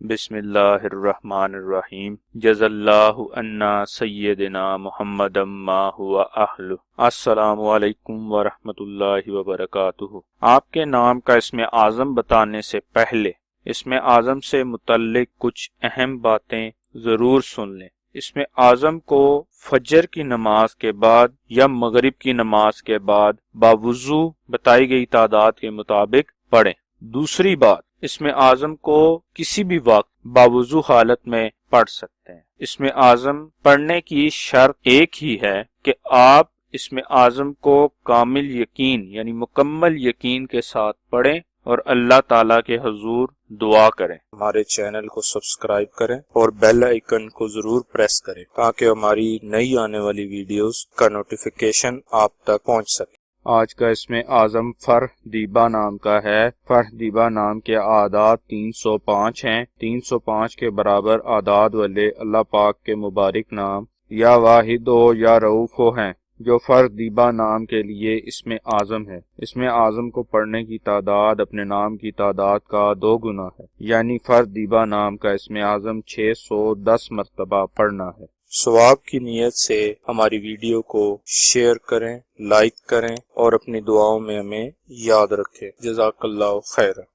बिस्मिल्लाहिर्रहमानिर्रहीम जज़ल्लाहु अन्ना सय्यदना मुहम्मदम मा हुवा अहलु। अस्सलामु अलैकुम व रहमतुल्लाहि व बरकातुहू। आपके नाम का इसमें आज़म बताने से पहले इसमें आज़म से मुतल्लिक कुछ अहम बातें ज़रूर सुन लें। इसमें आज़म को फजर की नमाज के बाद या मगरिब की नमाज के बाद बावुज़ू बताई गई तादाद के मुताबिक पढ़ें। दूसरी बात, इसमें आज़म को किसी भी वक्त बावुज़ू हालत में पढ़ सकते हैं। इसमें आज़म पढ़ने की शर्त एक ही है कि आप इसमें आज़म को कामिल यकीन यानी मुकम्मल यकीन के साथ पढ़ें और अल्लाह ताला के हुजूर दुआ करें। हमारे चैनल को सब्सक्राइब करें और बेल आइकन को जरूर प्रेस करें ताकि हमारी नई आने वाली वीडियोस का नोटिफिकेशन आप तक पहुंच सके। आज का इसमें आज़म फर दीबा नाम का है। फर दीबा नाम के आदाद 305 हैं। 305 के बराबर आदाद वाले अल्लाह पाक के मुबारक नाम या वाहिद हो या रऊफ हो हैं जो फर दीबा नाम के लिए इसमें आज़म है। इसमें आज़म को पढ़ने की तादाद अपने नाम की तादाद का 2 गुना है, यानी फर दीबा नाम का इसमें आज़म 610 मरतबा पढ़ना है। सवाब की नीयत से हमारी वीडियो को शेयर करें, लाइक करें और अपनी दुआओं में हमें याद रखें। जज़ाकल्लाहु खैर।